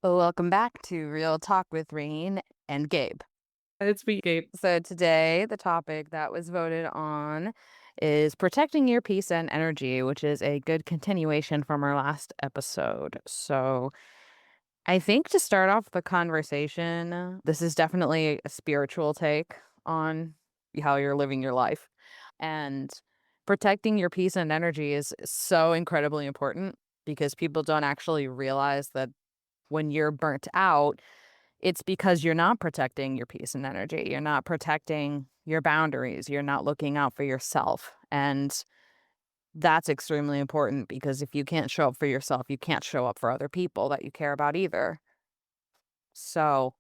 Well, welcome back to Real Talk with Rayne and Gabe. It's me, Gabe. So, today, the topic that was voted on is protecting your peace and energy, which is a good continuation from our last episode. So, I think to start off the conversation, this is definitely a spiritual take on how you're living your life. And protecting your peace and energy is so incredibly important because people don't actually realize that when you're burnt out, it's because you're not protecting your peace and energy. You're not protecting your boundaries. You're not looking out for yourself. And that's extremely important because if you can't show up for yourself, you can't show up for other people that you care about either. So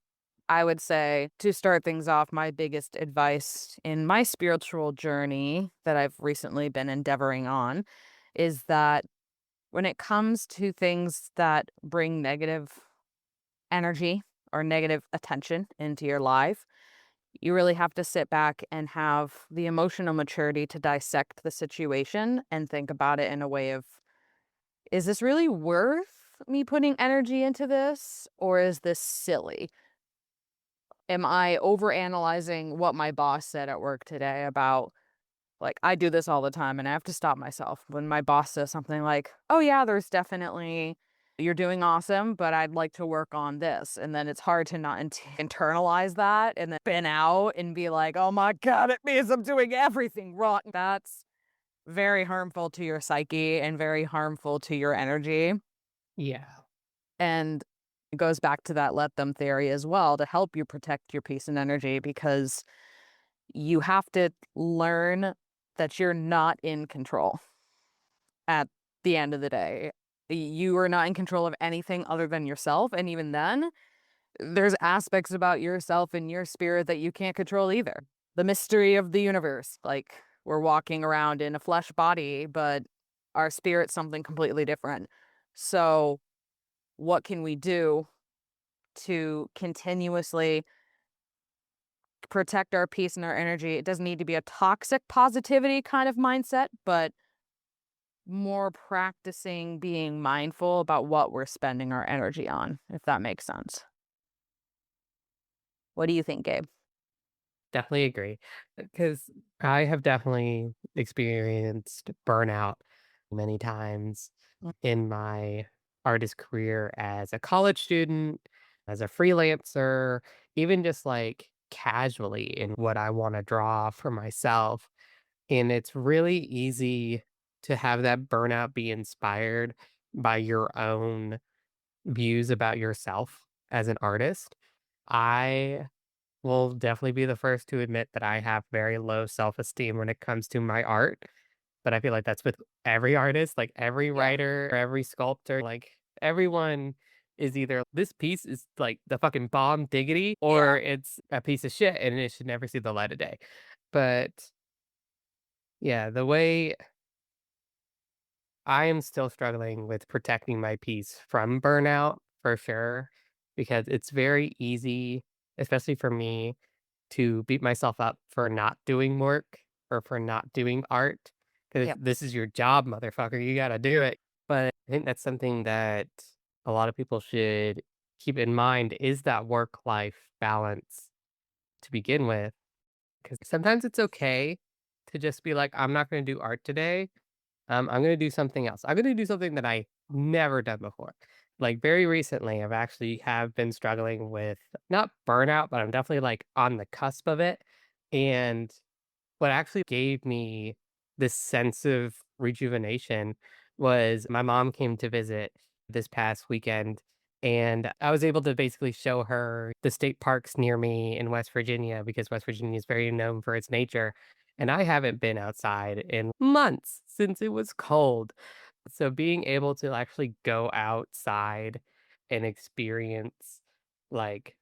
I would say to start things off, my biggest advice in my spiritual journey that I've recently been endeavoring on is that when it comes to things that bring negative energy or negative attention into your life, you really have to sit back and have the emotional maturity to dissect the situation and think about it in a way of, is this really worth me putting energy into this? Or is this silly? Am I overanalyzing what my boss said at work today about, like, I do this all the time and I have to stop myself when my boss says something like, "Oh, yeah, there's definitely, you're doing awesome, but I'd like to work on this." And then it's hard to not internalize that and then spin out and be like, "Oh my God, it means I'm doing everything wrong." That's very harmful to your psyche and very harmful to your energy. Yeah. And it goes back to that let them theory as well to help you protect your peace and energy because you have to learn that you're not in control at the end of the day. You are not in control of anything other than yourself. And even then, there's aspects about yourself and your spirit that you can't control either. The mystery of the universe. Like, we're walking around in a flesh body, but our spirit's something completely different. So, what can we do to continuously protect our peace and our energy? It doesn't need to be a toxic positivity kind of mindset, but more practicing being mindful about what we're spending our energy on, if that makes sense. What do you think, Gabe? Definitely agree. Because I have definitely experienced burnout many times Mm. in my artist career as a college student, as a freelancer, even just like casually in what I want to draw for myself. And it's really easy to have that burnout be inspired by your own views about yourself as an artist. I will definitely be the first to admit that I have very low self-esteem when it comes to my art, but I feel like that's with every artist, like every Yeah. writer, every sculptor, like everyone is either this piece is like the fucking bomb diggity or Yeah. it's a piece of shit and it should never see the light of day. But yeah, the way I am still struggling with protecting my peace from burnout for sure, because it's very easy, especially for me, to beat myself up for not doing work or for not doing art. Because Yep. this is your job, motherfucker. You got to do it. But I think that's something that a lot of people should keep in mind is that work life balance to begin with. Because sometimes it's okay to just be like, I'm not going to do art today. I'm gonna do something else. I'm gonna do something that I never done before. Like very recently, I've actually have been struggling with not burnout, but I'm definitely like on the cusp of it. And what actually gave me this sense of rejuvenation was my mom came to visit this past weekend, and I was able to basically show her the state parks near me in West Virginia because West Virginia is very known for its nature. And I haven't been outside in months since it was cold. So being able to actually go outside and experience like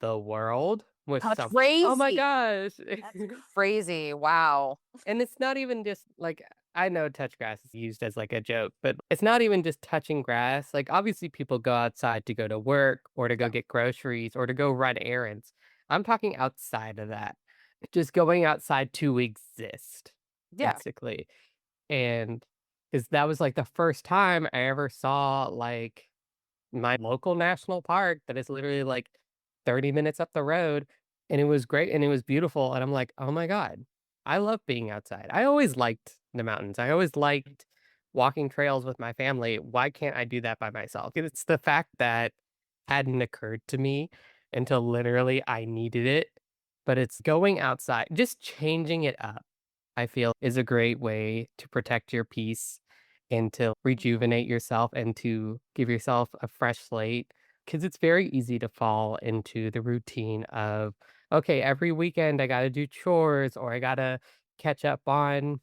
the world with That's some oh my crazy. gosh. That's crazy. Wow. And it's not even just like I know touch grass is used as like a joke, but it's not even just touching grass. Like obviously people go outside to go to work or to go Yeah. get groceries or to go run errands. I'm talking outside of that. Just going outside to exist, Yeah. basically. And because that was like the first time I ever saw like my local national park that is literally like 30 minutes up the road, and it was great and it was beautiful, and I'm like, "Oh my god, I love being outside." I always liked the mountains. I always liked walking trails with my family. Why can't I do that by myself? It's the fact that hadn't occurred to me until literally I needed it, but it's going outside, just changing it up, I feel is a great way to protect your peace and to rejuvenate yourself and to give yourself a fresh slate. Because it's very easy to fall into the routine of, okay, every weekend I got to do chores or I got to catch up on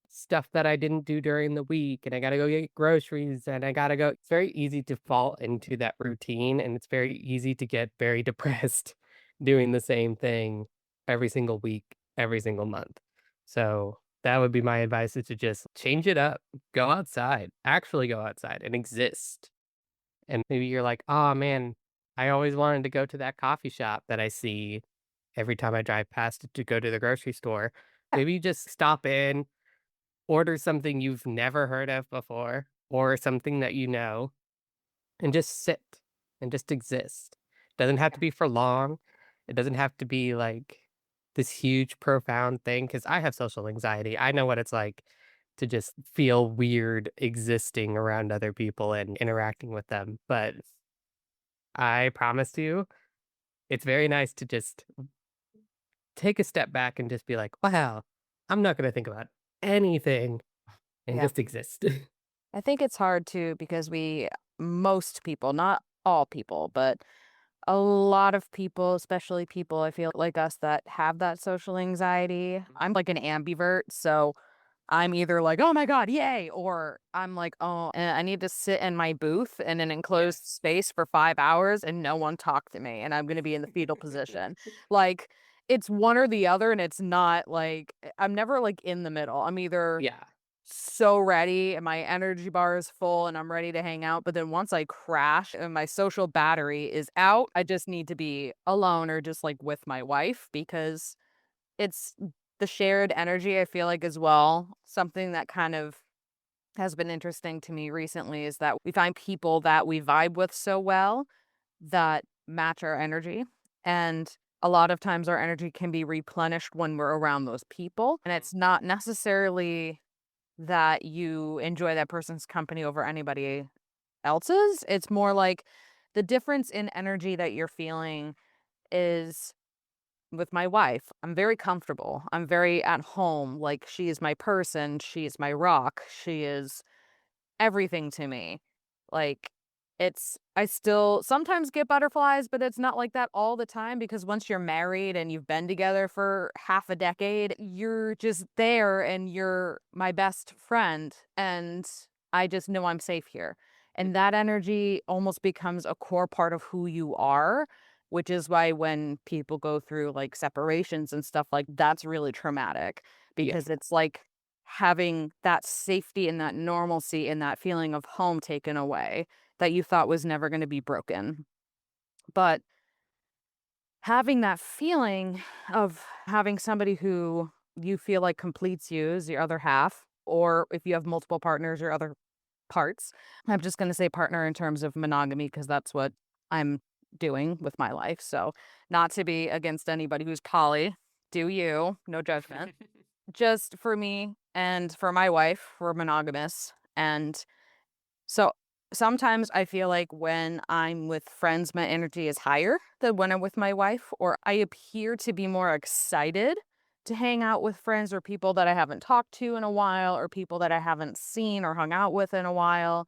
stuff that I didn't do during the week and I gotta go get groceries and I gotta go it's very easy to fall into that routine and it's very easy to get very depressed doing the same thing every single week, every single month. So that would be my advice is to just change it up, go outside, actually go outside and exist. And maybe you're like, oh man, I always wanted to go to that coffee shop that I see every time I drive past it to go to the grocery store. Maybe you just stop in, order something you've never heard of before or something that you know, and just sit and just exist. Doesn't have to be for long. It doesn't have to be like this huge, profound thing because I have social anxiety. I know what it's like to just feel weird existing around other people and interacting with them. But I promise you, it's very nice to just take a step back and just be like, wow, I'm not going to think about anything and Yeah. just exist. I think it's hard too because most people, not all people, but a lot of people, especially people I feel like us that have that social anxiety. I'm like an ambivert. So I'm either like, "Oh my god, yay," or I'm like, "Oh, I need to sit in my booth in an enclosed Yes. space for 5 hours and no one talk to me, and I'm gonna be in the fetal position." Like, it's one or the other, and it's not like I'm never, like, in the middle. I'm either Yeah. so ready and my energy bar is full and I'm ready to hang out, but then once I crash and my social battery is out, I just need to be alone or just, like, with my wife because it's the shared energy, I feel like, as well. Something that kind of has been interesting to me recently is that we find people that we vibe with so well that match our energy. And a lot of times our energy can be replenished when we're around those people. And Mhm. it's not necessarily that you enjoy that person's company over anybody else's. It's more like the difference in energy that you're feeling is with my wife, I'm very comfortable. I'm very at home. Like, she is my person. She is my rock. She is everything to me. Like, I still sometimes get butterflies, but it's not like that all the time because once you're married and you've been together for half a decade, you're just there and you're my best friend. And I just know I'm safe here. And Mhm. that energy almost becomes a core part of who you are, which is why when people go through like separations and stuff like that's really traumatic Yeah. because it's like having that safety and that normalcy and that feeling of home taken away that you thought was never gonna be broken. But having that feeling of having somebody who you feel like completes you as your other half, or if you have multiple partners, your other parts. I'm just gonna say partner in terms of monogamy because that's what I'm doing with my life. So, not to be against anybody who's poly, do you, no judgment. Just for me and for my wife, we're monogamous, and so sometimes I feel like when I'm with friends, my energy is higher than when I'm with my wife, or I appear to be more excited to hang out with friends or people that I haven't talked to in a while, or people that I haven't seen or hung out with in a while.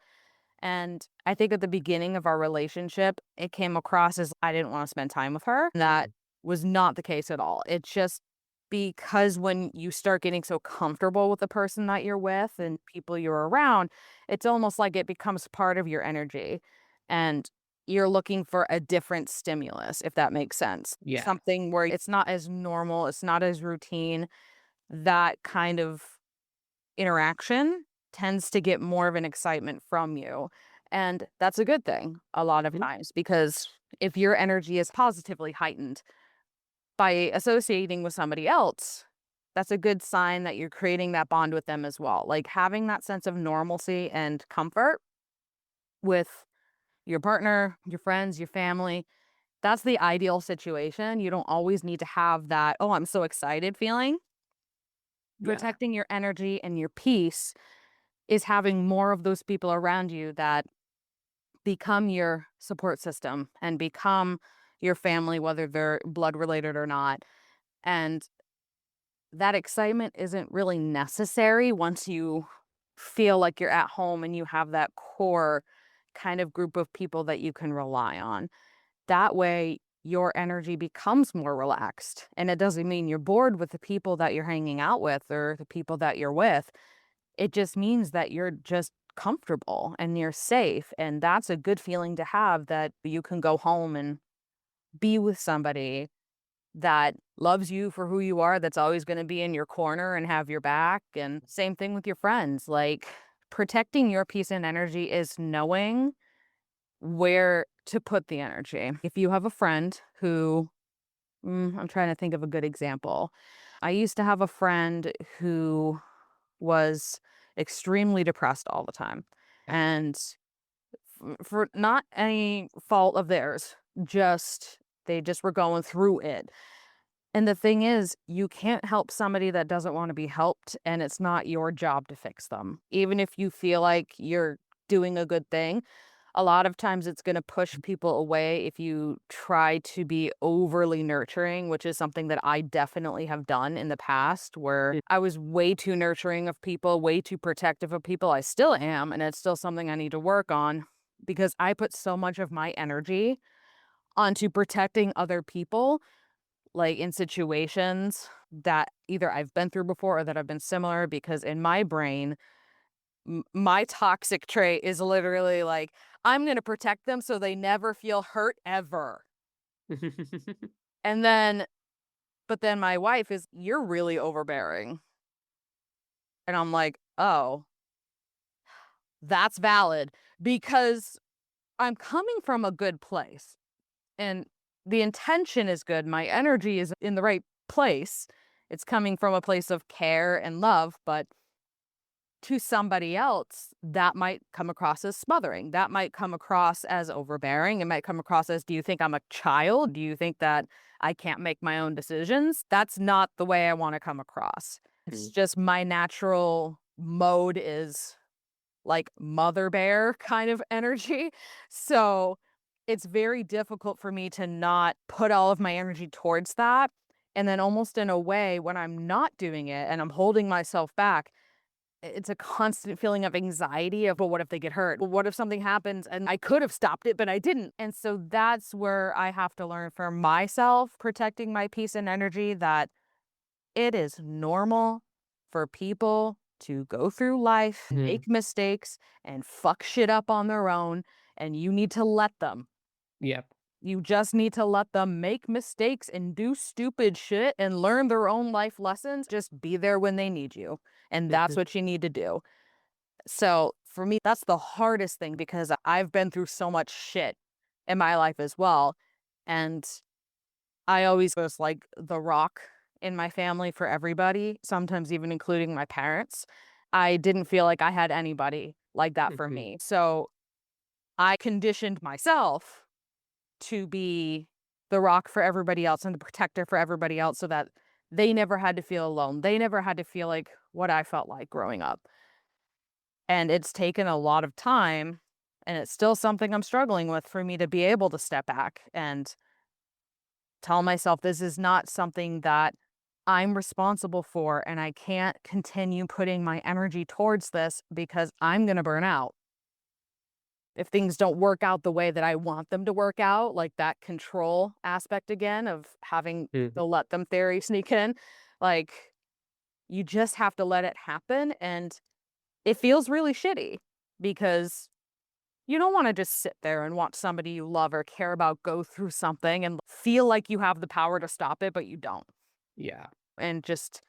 And I think at the beginning of our relationship, it came across as I didn't want to spend time with her. That Mhm. was not the case at all. It's just because when you start getting so comfortable with the person that you're with and people you're around, it's almost like it becomes part of your energy. And you're looking for a different stimulus, if that makes sense. Yeah. Something where it's not as normal, it's not as routine. That kind of interaction tends to get more of an excitement from you. And that's a good thing a lot of Mhm. times because if your energy is positively heightened by associating with somebody else, that's a good sign that you're creating that bond with them as well. Like having that sense of normalcy and comfort with your partner, your friends, your family. That's the ideal situation. You don't always need to have that, "Oh, I'm so excited" feeling. Yeah. Protecting your energy and your peace is having more of those people around you that become your support system and become your family, whether they're blood related or not. And that excitement isn't really necessary once you feel like you're at home and you have that core kind of group of people that you can rely on. That way, your energy becomes more relaxed. And it doesn't mean you're bored with the people that you're hanging out with or the people that you're with. It just means that you're just comfortable and you're safe. And that's a good feeling to have, that you can go home and be with somebody that loves you for who you are, that's always gonna be in your corner and have your back, and same thing with your friends, like, protecting your peace and energy is knowing where to put the energy. If you have a friend who I'm trying to think of a good example. I used to have a friend who was extremely depressed all the time, Yeah. and for not any fault of theirs, just they just were going through it. And the thing is, you can't help somebody that doesn't wanna be helped, and it's not your job to fix them. Even if you feel like you're doing a good thing, a lot of times it's gonna push people away if you try to be overly nurturing, which is something that I definitely have done in the past, where Mm. I was way too nurturing of people, way too protective of people. I still am, and it's still something I need to work on because I put so much of my energy onto protecting other people, like, in situations that either I've been through before or that have been similar, because in my brain, my toxic trait is literally like, I'm gonna protect them so they never feel hurt ever. And then but then my wife is, "You're really overbearing." And I'm like, "Oh, that's valid," because I'm coming from a good place, and the intention is good, my energy is in the right place. It's coming from a place of care and love, but to somebody else, that might come across as smothering. That might come across as overbearing. It might come across as, "Do you think I'm a child? Do you think that I can't make my own decisions?" That's not the way I wanna come across. It's Mm. just my natural mode is like mother bear kind of energy. So it's very difficult for me to not put all of my energy towards that. And then almost in a way, when I'm not doing it and I'm holding myself back, it's a constant feeling of anxiety of, well, what if they get hurt? Well, what if something happens and I could have stopped it, but I didn't? And so that's where I have to learn for myself, protecting my peace and energy, that it is normal for people to go through life, Mhm. make mistakes, and fuck shit up on their own, and you need to let them. Yep. You just need to let them make mistakes and do stupid shit and learn their own life lessons. Just be there when they need you. And that's Mhm. what you need to do. So for me, that's the hardest thing, because I've been through so much shit in my life as well. And I always was like the rock in my family for everybody, sometimes even including my parents. I didn't feel like I had anybody like that for Mhm. me. So I conditioned myself to be the rock for everybody else and the protector for everybody else, so that they never had to feel alone. They never had to feel like what I felt like growing up. And it's taken a lot of time, and it's still something I'm struggling with, for me to be able to step back and tell myself this is not something that I'm responsible for, and I can't continue putting my energy towards this because I'm going to burn out. If things don't work out the way that I want them to work out, like that control aspect again of having Mhm. the let them theory sneak in, like, you just have to let it happen. And it feels really shitty because you don't want to just sit there and watch somebody you love or care about go through something and feel like you have the power to stop it, but you don't. Yeah. And just,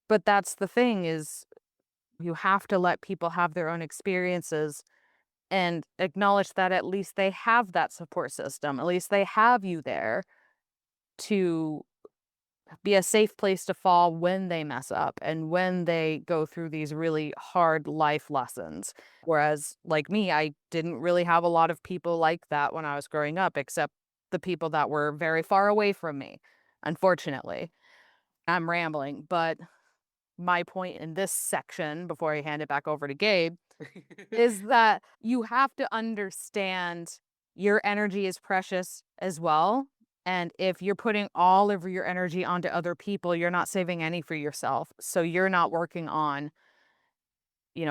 but that's the thing, is you have to let people have their own experiences and acknowledge that at least they have that support system. At least they have you there to be a safe place to fall when they mess up and when they go through these really hard life lessons. Whereas, like me, I didn't really have a lot of people like that when I was growing up, except the people that were very far away from me, unfortunately. I'm rambling, but my point in this section before I hand it back over to Gabe is that you have to understand your energy is precious as well. And if you're putting all of your energy onto other people, you're not saving any for yourself. So you're not working on,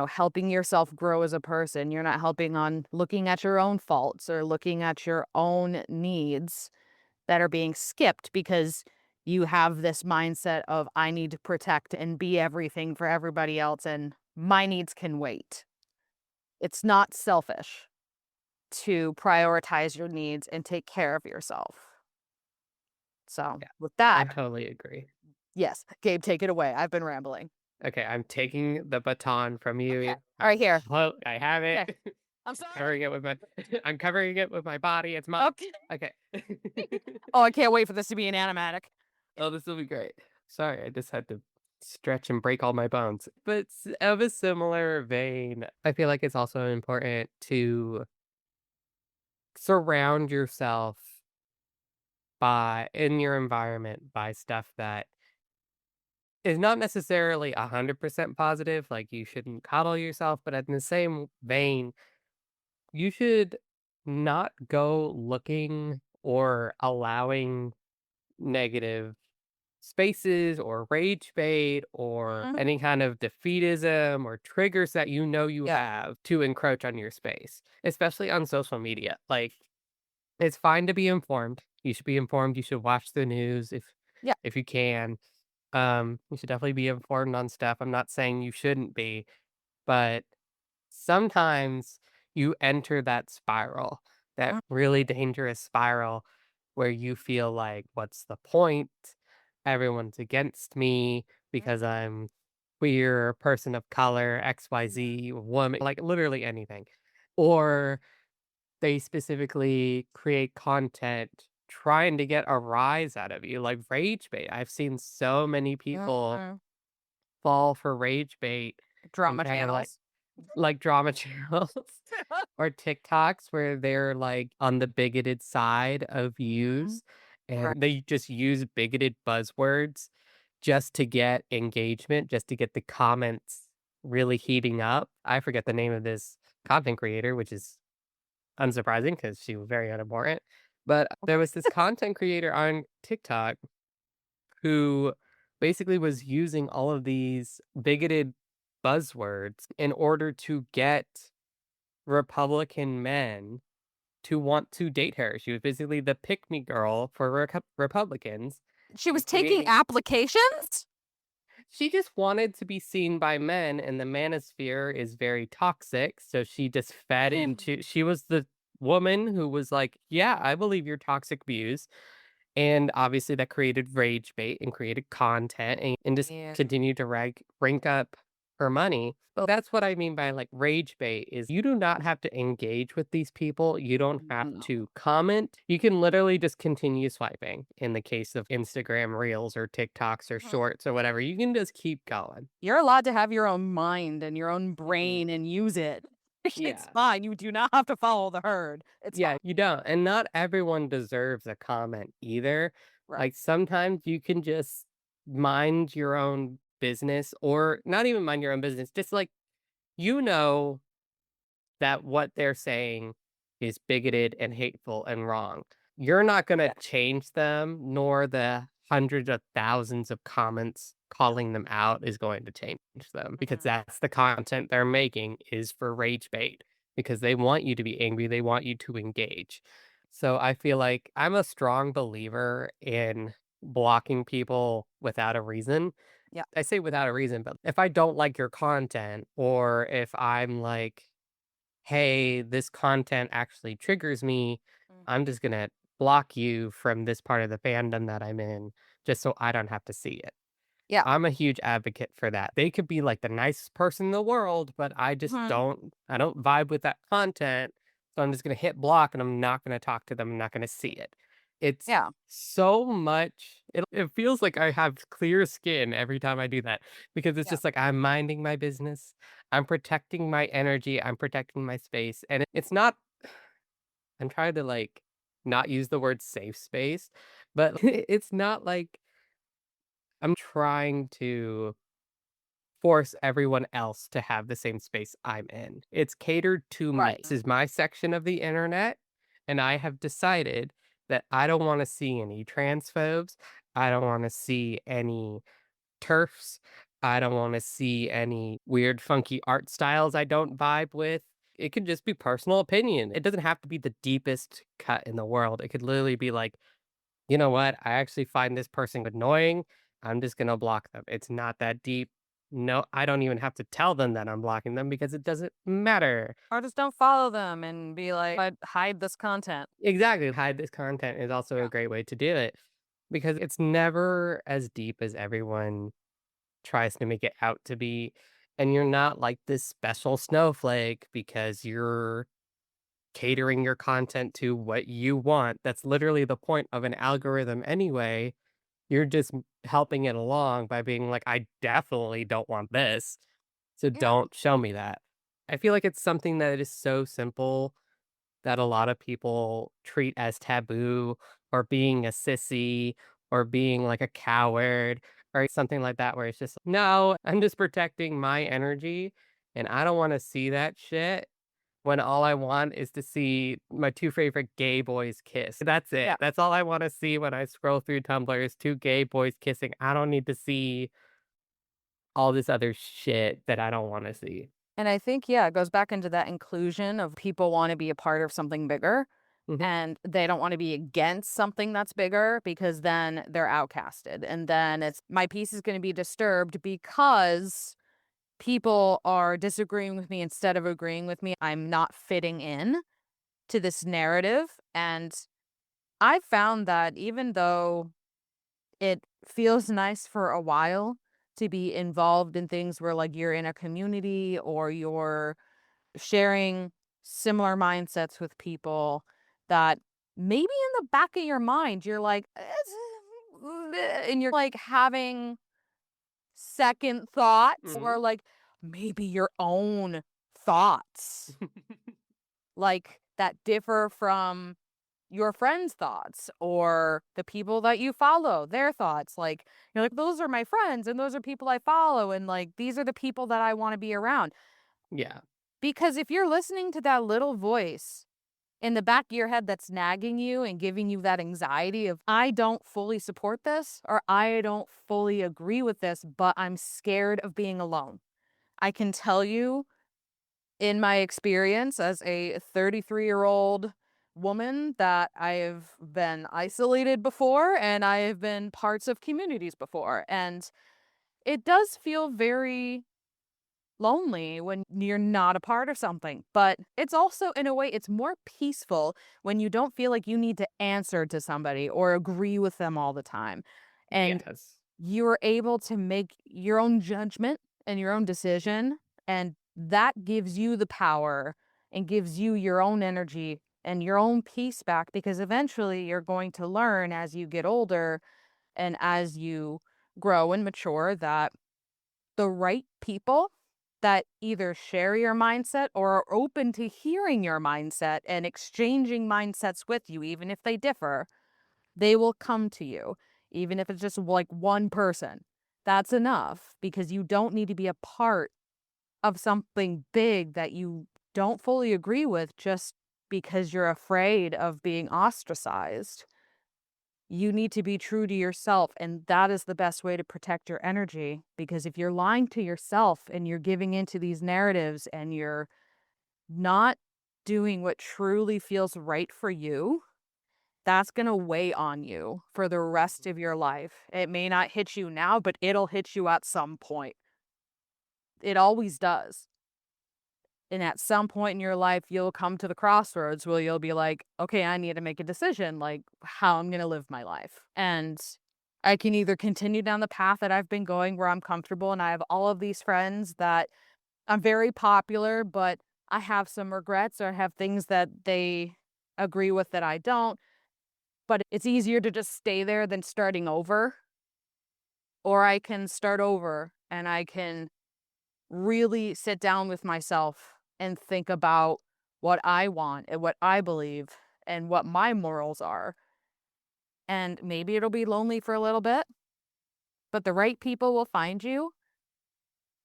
helping yourself grow as a person. You're not helping on looking at your own faults or looking at your own needs that are being skipped because you have this mindset of, I need to protect and be everything for everybody else, and my needs can wait. It's not selfish to prioritize your needs and take care of yourself. So, Yeah, with I that, totally agree. yes, Gabe, take it away. I've been rambling. Okay, I'm taking the baton from Okay. you. All right, here. Well, I have it. Okay. I'm sorry. Covering it with my I'm covering it with my body. It's my Okay. okay. Oh, I can't wait for this to be an animatic. Oh, this will be great. Sorry, I just had to stretch and break all my bones. But of a similar vein, I feel like it's also important to surround yourself by in your environment by stuff that is not necessarily 100% positive. Like you shouldn't coddle yourself, but in the same vein, you should not go looking or allowing negative spaces or rage bait or Mhm. any kind of defeatism or triggers that you Yeah. have to encroach on your space, especially on social media. Like it's fine to be informed. You should be informed. You should watch the news Yeah. if you can. You should definitely be informed on stuff. I'm not saying you shouldn't be, but sometimes you enter that spiral, that Mhm. really dangerous spiral where you feel like, what's the point? Everyone's against me because I'm queer, person of color, XYZ, woman, like literally anything. Or they specifically create content trying to get a rise out of you, like rage bait. I've seen so many people Mhm. fall for rage bait and Drama kind of channels. like drama channels or TikToks where they're like on the bigoted side of Mhm. views and Right. they just use bigoted buzzwords just to get engagement, just to get the comments really heating up. I forget the name of this content creator, which is unsurprising because she was very unimportant. But there was this content creator on TikTok who basically was using all of these bigoted buzzwords in order to get Republican men to want to date her. She was basically the pick me girl for Republicans She was and taking creating. applications? She just wanted to be seen by men, and the manosphere is very toxic. So she just fed into. She was the woman who was like, "Yeah, I believe your toxic views." And obviously that created rage bait and created content and just Yeah. continued to rank up her money. But that's what I mean by like rage bait is you do not have to engage with these people. You don't have No. to comment. You can literally just continue swiping in the case of Instagram reels or TikToks or Mhm. shorts or whatever. You can just keep going. You're allowed to have your own mind and your own Mhm. brain and use it. It's Yeah. fine. You do not have to follow the herd. It's fine. Yeah, you don't. And not everyone deserves a comment either. Right. Like sometimes you can just mind your own business or not even mind your own business. Just like you know that what they're saying is bigoted and hateful and wrong. You're not going to Yeah. change them, nor the hundreds of thousands of comments calling them out is going to change them because Mhm. that's the content they're making is for rage bait because they want you to be angry. They want you to engage. So I feel like I'm a strong believer in blocking people without a reason. Yeah. I say without a reason, but if I don't like your content or if I'm like, hey, this content actually triggers me, Mhm. I'm just gonna block you from this part of the fandom that I'm in just so I don't have to see it. Yeah. I'm a huge advocate for that. They could be like the nicest person in the world, but Mhm. I don't vibe with that content. So I'm just gonna hit block and I'm not gonna talk to them. I'm not gonna see it. It's Yeah. so much it feels like I have clear skin every time I do that because it's Yeah. just like I'm minding my business, I'm protecting my energy, I'm protecting my space, and it's not I'm trying to, like, not use the word safe space, but it's not like I'm trying to force everyone else to have the same space I'm in. It's catered to me. Right. This is my section of the internet, and I have decided that I don't wanna see any transphobes, I don't wanna see any TERFs, I don't wanna see any weird, funky art styles I don't vibe with. It could just be personal opinion. It doesn't have to be the deepest cut in the world. It could literally be like, "You know what? I actually find this person annoying. I'm just gonna block them. It's not that deep. No, I don't even have to tell them that I'm blocking them because it doesn't matter." Or just don't follow them and be like, "I'd hide this content." Exactly. Hide this content is also a Yeah. great way to do it because it's never as deep as everyone tries to make it out to be. And you're not like this special snowflake because you're catering your content to what you want. That's literally the point of an algorithm anyway. You're just helping it along by being like, "I definitely don't want this, so Yeah. don't show me that." I feel like it's something that is so simple that a lot of people treat as taboo or being a sissy or being like a coward or something like that, where it's just, "No, I'm just protecting my energy, and I don't wanna see that shit when all I want is to see my 2 favorite gay boys kiss." That's it. Yeah. That's all I wanna see when I scroll through Tumblr is 2 gay boys kissing. I don't need to see all this other shit that I don't wanna see. And I think, yeah, it goes back into that inclusion of people want to be a part of something bigger Mhm. and they don't want to be against something that's bigger because then they're outcasted. And then it's my peace is going to be disturbed because people are disagreeing with me instead of agreeing with me. I'm not fitting in to this narrative. And I found that even though it feels nice for a while to be involved in things where like you're in a community or you're sharing similar mindsets with people that maybe in the back of your mind you're like and you're like having second thoughts or Mhm. like maybe your own thoughts like that differ from your friends' thoughts or the people that you follow, their thoughts. Like, you're like, those are my friends and those are people I follow. And like, these are the people that I want to be around. Yeah. Because if you're listening to that little voice in the back of your head that's nagging you and giving you that anxiety of, I don't fully support this or I don't fully agree with this, but I'm scared of being alone. I can tell you in my experience as a 33-year-old woman that I have been isolated before and I have been parts of communities before. And it does feel very lonely when you're not a part of something. But it's also, in a way, it's more peaceful when you don't feel like you need to answer to somebody or agree with them all the time. And Yes. you're able to make your own judgment and your own decision. And that gives you the power and gives you your own energy and your own peace back because eventually you're going to learn as you get older and as you grow and mature that the right people that either share your mindset or are open to hearing your mindset and exchanging mindsets with you, even if they differ, they will come to you, even if it's just like one person. That's enough because you don't need to be a part of something big that you don't fully agree with just because you're afraid of being ostracized. You need to be true to yourself, and that is the best way to protect your energy, because if you're lying to yourself and you're giving into these narratives and you're not doing what truly feels right for you, that's gonna weigh on you for the rest of your life. It may not hit you now, but it'll hit you at some point. It always does. And at some point in your life, you'll come to the crossroads where you'll be like, okay, I need to make a decision, like how I'm going to live my life. And I can either continue down the path that I've been going where I'm comfortable and I have all of these friends that I'm very popular, but I have some regrets or I have things that they agree with that I don't. but it's easier to just stay there than starting over, or I can start over and I can really sit down with myself and think about what I want and what I believe and what my morals are. And maybe it'll be lonely for a little bit, but the right people will find you,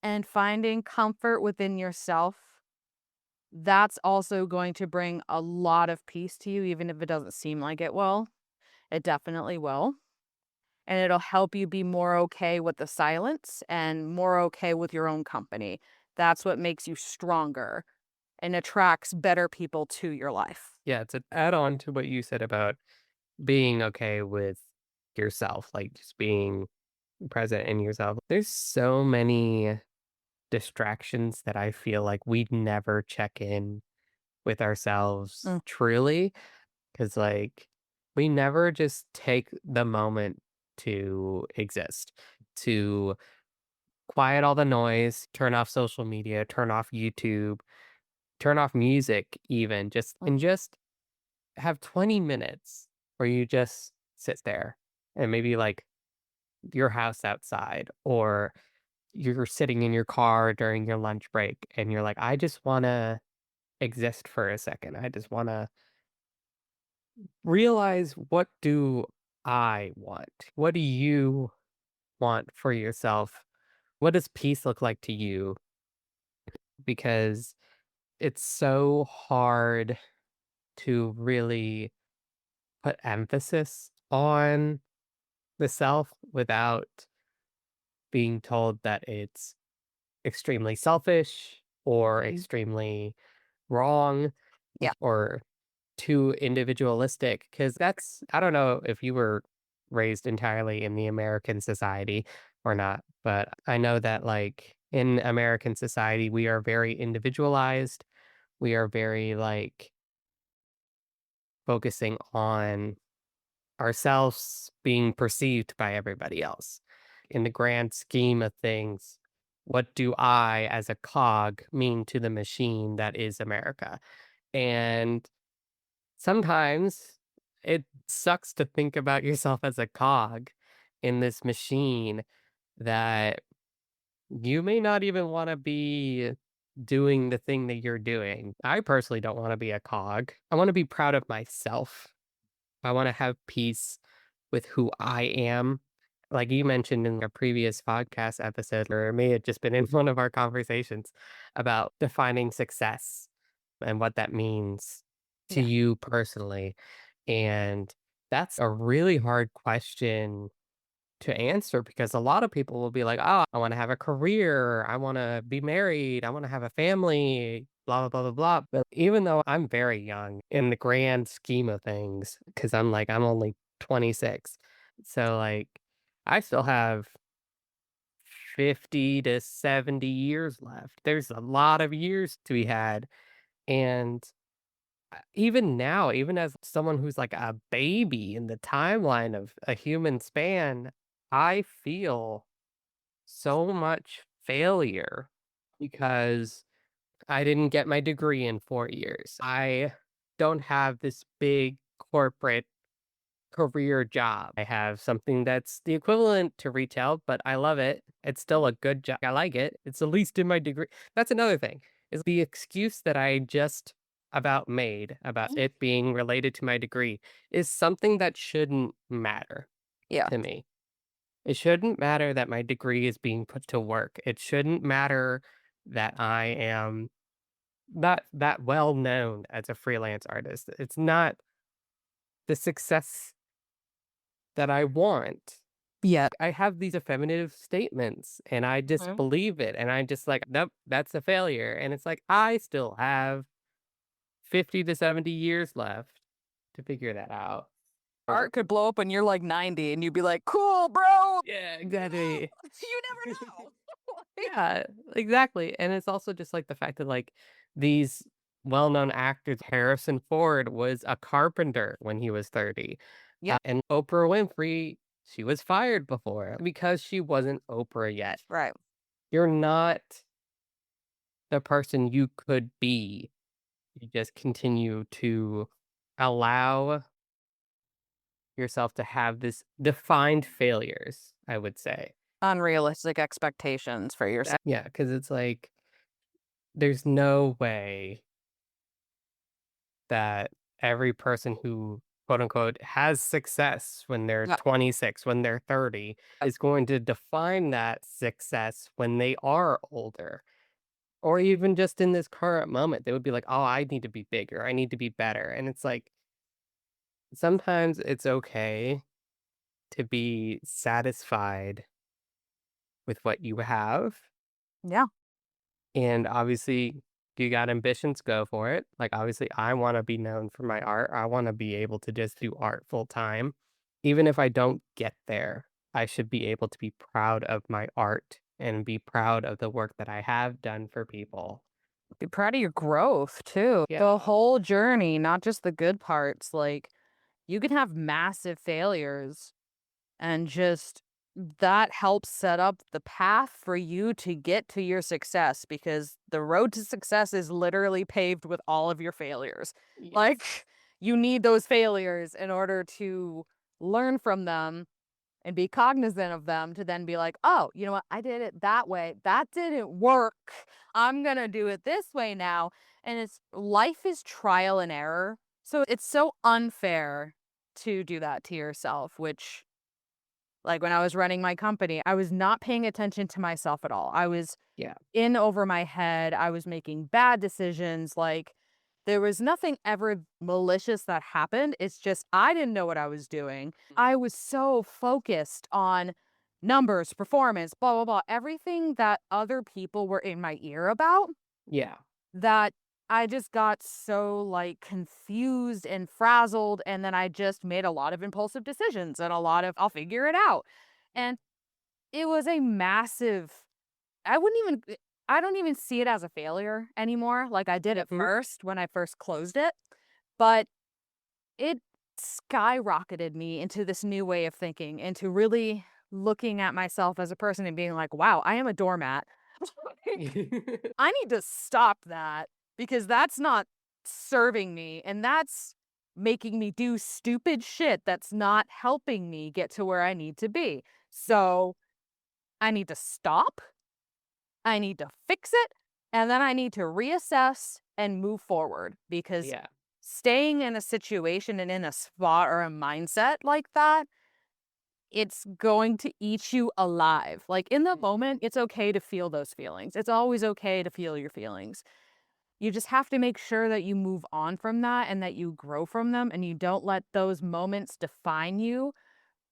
and finding comfort within yourself, that's also going to bring a lot of peace to you, even if it doesn't seem like it will. It definitely will. And it'll help you be more okay with the silence and more okay with your own company. That's what makes you stronger and attracts better people to your life. Yeah, to add on to what you said about being okay with yourself, like just being present in yourself. There's so many distractions that I feel like we never check in with ourselves Mm, truly, because like we never just take the moment to exist, to quiet all the noise, turn off social media, turn off YouTube, turn off music even, mm, just have 20 minutes where you just sit there and maybe like your house outside, or you're sitting in your car during your lunch break and you're like, I just want to exist for a second. I just want to realize, what do I want? What do you want for yourself? What does peace look like to you? Because it's so hard to really put emphasis on the self without being told that it's extremely selfish or mhm. extremely wrong Yeah. or too individualistic. Because that's, I don't know if you were raised entirely in the American society or not, but I know that like in American society, we are very individualized. We are very like focusing on ourselves being perceived by everybody else. In the grand scheme of things, what do I, as a cog, mean to the machine that is America? And sometimes it sucks to think about yourself as a cog in this machine that you may not even want to be doing the thing that you're doing. I personally don't want to be a cog. I want to be proud of myself. I want to have peace with who I am. Like you mentioned in a previous podcast episode, or it may have just been in one of our conversations about defining success and what that means to Yeah. you personally. And that's a really hard question to answer, because a lot of people will be like, oh, I want to have a career. I want to be married. I want to have a family, blah, blah, blah, blah, blah. But even though I'm very young in the grand scheme of things, because I'm only 26. So, like, I still have 50 to 70 years left. There's a lot of years to be had. And even now, even as someone who's like a baby in the timeline of a human span, I feel so much failure because I didn't get my degree in 4 years. I don't have this big corporate career job. I have something that's the equivalent to retail, but I love it. It's still a good job. I like it. It's at least in my degree. That's another thing, is the excuse that I just about made about Mhm. it being related to my degree is something that shouldn't matter Yeah. to me. It shouldn't matter that my degree is being put to work. It shouldn't matter that I am not that well known as a freelance artist. It's not the success that I want. Yeah. I have these affirmative statements and I just Mhm. believe it. And I'm just like, nope, that's a failure. And it's like, I still have 50 to 70 years left to figure that out. Or, Art could blow up when you're like 90 and you'd be like, cool, bro. yeah, exactly. You never know. Yeah, exactly. And it's also just like the fact that like these well-known actors, Harrison Ford was a carpenter when he was 30. Yeah. And Oprah Winfrey, she was fired before because she wasn't Oprah yet. Right. You're not the person you could be. You just continue to allow yourself to have this defined failures, I would say. Unrealistic expectations for yourself. Yeah, because it's like, there's no way that every person who, quote unquote, has success when they're Yeah. 26, when they're 30, is going to define that success when they are older. Or even just in this current moment, they would be like, "Oh, I need to be bigger. I need to be better." And it's like, sometimes it's okay to be satisfied with what you have. Yeah. And obviously, you got ambitions, go for it. Like, obviously, I want to be known for my art. I want to be able to just do art full time. Even if I don't get there, I should be able to be proud of my art and be proud of the work that I have done for people. Be proud of your growth too. Yeah. The whole journey, not just the good parts. Like, you can have massive failures and just that helps set up the path for you to get to your success because the road to success is literally paved with all of your failures. Yes. Like, you need those failures in order to learn from them and be cognizant of them to then be like, "Oh, you know what? I did it that way. That didn't work. I'm going to do it this way now." And it's life is trial and error. So it's so unfair to do that to yourself, which like when I was running my company, I was not paying attention to myself at all. I was Yeah. in over my head. I was making bad decisions. Like, there was nothing ever malicious that happened. It's just I didn't know what I was doing. I was so focused on numbers, performance, blah, blah, blah, everything that other people were in my ear about Yeah. that I just got so like confused and frazzled. And then I just made a lot of impulsive decisions and a lot of I'll figure it out. And it was a massive I wouldn't even I don't even see it as a failure anymore, like I did at Mhm. first when I first closed it, but it skyrocketed me into this new way of thinking, into really looking at myself as a person and being like, "Wow, I am a doormat." Like, I need to stop that because that's not serving me, and that's making me do stupid shit that's not helping me get to where I need to be. So, I need to stop. I need to fix it, and then I need to reassess and move forward because Yeah. staying in a situation and in a spot or a mindset like that, it's going to eat you alive. Like in the moment, it's okay to feel those feelings. It's always okay to feel your feelings. You just have to make sure that you move on from that and that you grow from them and you don't let those moments define you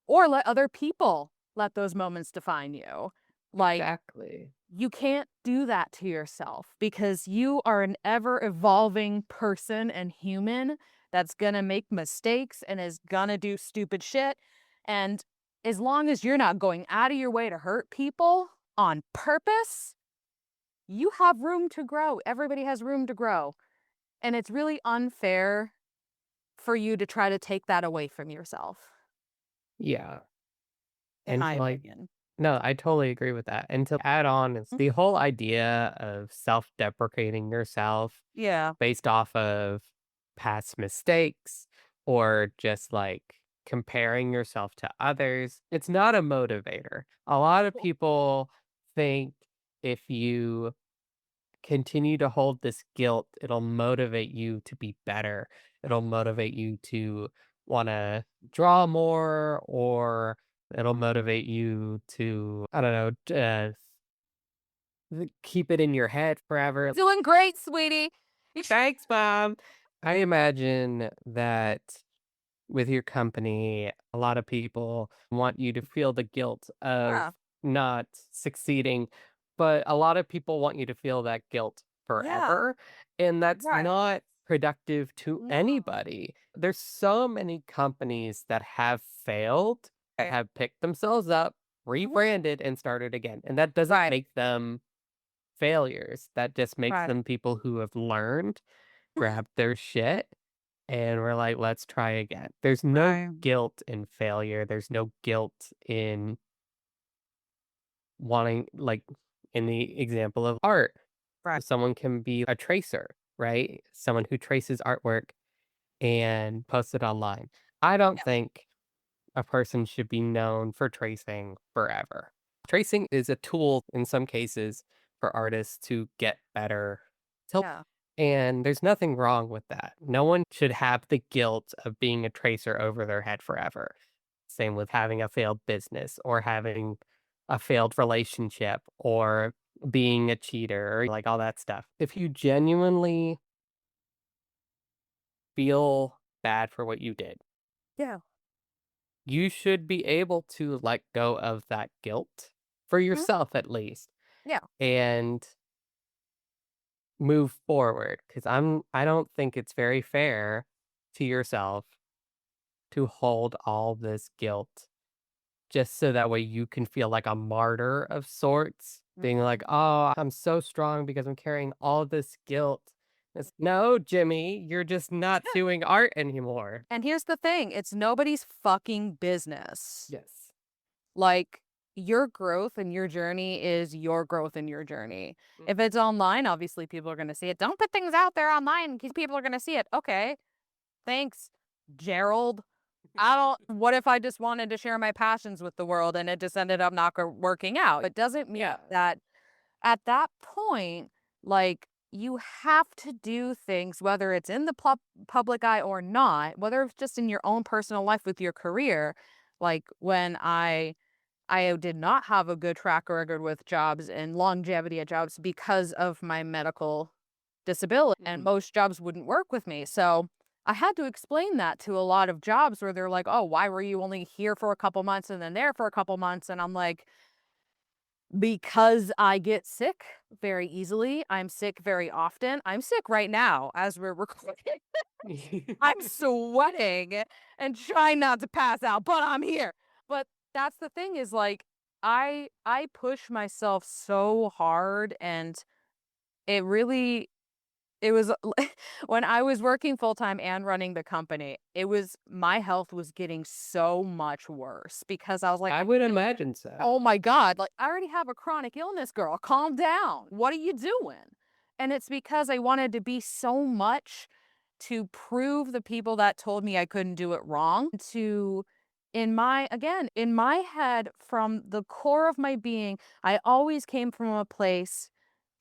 or let other people let those moments define you. Like, Exactly. you can't do that to yourself because you are an ever evolving person and human that's gonna make mistakes and is gonna do stupid shit. And as long as you're not going out of your way to hurt people on purpose, you have room to grow. Everybody has room to grow. And it's really unfair for you to try to take that away from yourself, Yeah. in And my to like, opinion. no, I totally agree with that. And to add on, it's Mm. the whole idea of self-deprecating yourself Yeah. based off of past mistakes or just like comparing yourself to others. It's not a motivator. A lot of people think if you continue to hold this guilt, it'll motivate you to be better. It'll motivate you to want to draw more, or it'll motivate you to, I don't know, keep it in your head forever. Doing great, sweetie. Thanks, mom. I imagine that with your company, a lot of people want you to feel the guilt of Yeah. not succeeding, but a lot of people want you to feel that guilt Yeah. forever, and that's Right. not productive to No. anybody. There's so many companies that have failed, that Right. have picked themselves up, Mhm. rebranded, and started again, and that doesn't Right. make them failures. That just makes Right. them people who have learned, grabbed their shit, and we're like, "Let's try again." There's no Right. guilt in failure, there's no guilt in wanting like, in the example of art, Right. someone can be a tracer, right? Someone who traces artwork and posts it online. I don't Yeah. think a person should be known for tracing forever. Tracing is a tool in some cases for artists to get better help, Yeah. and there's nothing wrong with that. No one should have the guilt of being a tracer over their head forever. Same with having a failed business or having a failed relationship or being a cheater, or like all that stuff. If you genuinely feel bad for what you did, Yeah. you should be able to let go of that guilt for Mhm. yourself at least Yeah. and move forward. Because I don't think it's very fair to yourself to hold all this guilt just so that way you can feel like a martyr of sorts, being Mhm. like, "Oh, I'm so strong because I'm carrying all this guilt." It's, "No, Jimmy, you're just not doing art anymore." And here's the thing, it's nobody's fucking business. Yes. Like, your growth and your journey is your growth and your journey. Mm, If it's online, obviously people are gonna see it. Don't put things out there online because people are gonna see it. Okay, thanks, Gerald. I don't what if I just wanted to share my passions with the world and it just ended up not working out? It doesn't mean yeah. that at that point, like, you have to do things, whether it's in the public eye or not, whether it's just in your own personal life with your career. Like when I did not have a good track record with jobs and longevity at jobs because of my medical disability, and Mhm. most jobs wouldn't work with me. So I had to explain that to a lot of jobs where they're like, "Oh, why were you only here for a couple months and then there for a couple months?" And I'm like, because I get sick very easily. I'm sick very often. I'm sick right now as we're recording. I'm sweating and trying not to pass out, but I'm here. But that's the thing is like I push myself so hard and it really it was when I was working full time and running the company, it was my health was getting so much worse because I was like, I would imagine so. oh my god, like, I already have a chronic illness, girl, calm down. What are you doing? And it's because I wanted to be so much to prove the people that told me I couldn't do it wrong, to in my head, from the core of my being, I always came from a place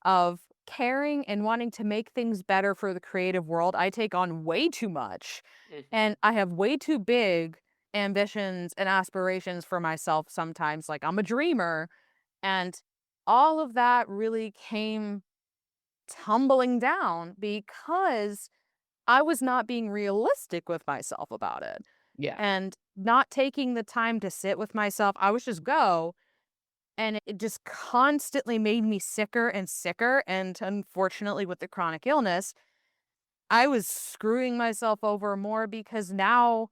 of caring and wanting to make things better for the creative world. I take on way too much, Mhm. and I have way too big ambitions and aspirations for myself sometimes. Like, I'm a dreamer, and all of that really came tumbling down because I was not being realistic with myself about it Yeah. and not taking the time to sit with myself. I was just go, and it just constantly made me sicker and sicker, and unfortunately, with the chronic illness, I was screwing myself over more because now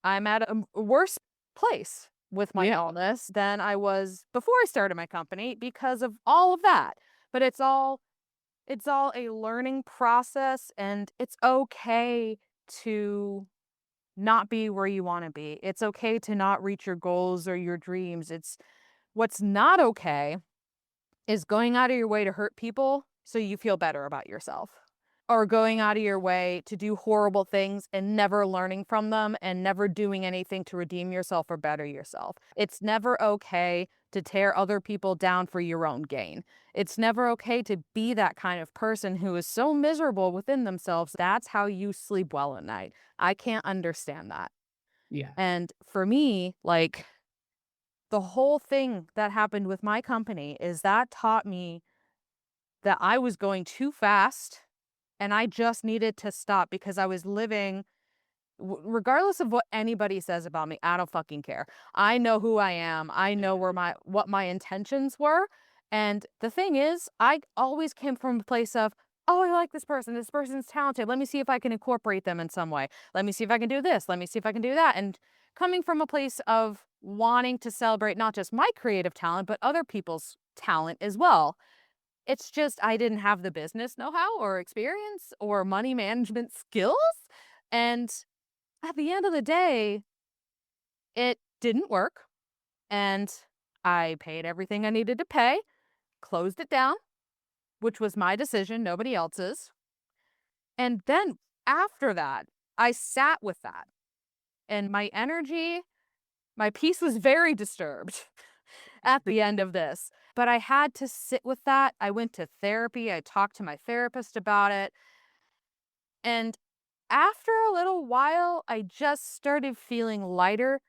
I'm at a worse place with my Yeah. illness than I was before I started my company because of all of that. But it's all a learning process, and it's okay to not be where you want to be. It's okay to not reach your goals or your dreams. It's what's not okay is going out of your way to hurt people so you feel better about yourself. Or going out of your way to do horrible things and never learning from them and never doing anything to redeem yourself or better yourself. It's never okay to tear other people down for your own gain. It's never okay to be that kind of person who is so miserable within themselves. That's how you sleep well at night. I can't understand that. Yeah. And for me, like, the whole thing that happened with my company is that taught me that I was going too fast and I just needed to stop because I was living regardless of what anybody says about me, I don't fucking care. I know who I am. I know where my what my intentions were. And the thing is, I always came from a place of, oh, I like this person. This person's talented. Let me see if I can incorporate them in some way. Let me see if I can do this. Let me see if I can do that. And coming from a place of wanting to celebrate not just my creative talent, but other people's talent as well. It's just I didn't have the business know-how or experience or money management skills. And at the end of the day, it didn't work, and I paid everything I needed to pay, closed it down, which was my decision, nobody else's. And then after that, I sat with that, and my energy My peace was very disturbed at the end of this, but I had to sit with that. I went to therapy. I talked to my therapist about it. And after a little while, I just started feeling lighter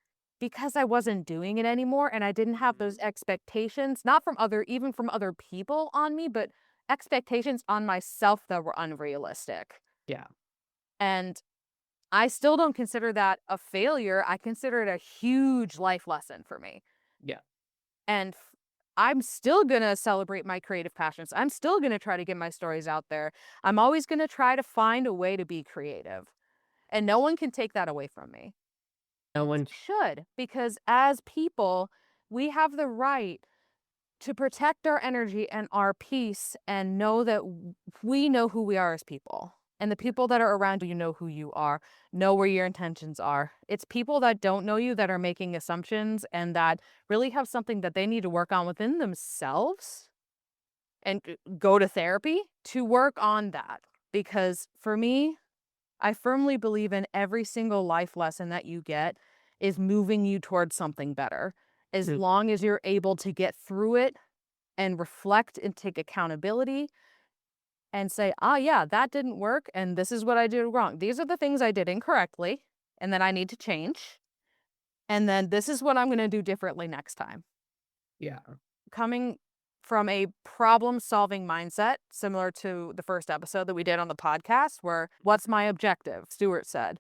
because I wasn't doing it anymore and I didn't have those Mhm. expectations, not from even from other people on me, but expectations on myself that were unrealistic. Yeah, And I still don't consider that a failure. I consider it a huge life lesson for me. yeah. And I'm still going to celebrate my creative passions. I'm still going to try to get my stories out there. I'm always going to try to find a way to be creative. And no one can take that away from me. No one Should, because as people, we have the right to protect our energy and our peace and know that we know who we are as people. And the people that are around you know who you are, know where your intentions are. It's people that don't know you that are making assumptions and that really have something that they need to work on within themselves and go to therapy to work on that. Because for me, I firmly believe in every single life lesson that you get is moving you towards something better. As mm, long as you're able to get through it and reflect and take accountability and say, ah, yeah, that didn't work. And this is what I did wrong. These are the things I did incorrectly. And then I need to change. And then this is what I'm going to do differently next time. yeah, Coming from a problem solving mindset, similar to the first episode that we did on the podcast, where what's my objective? Stuart said.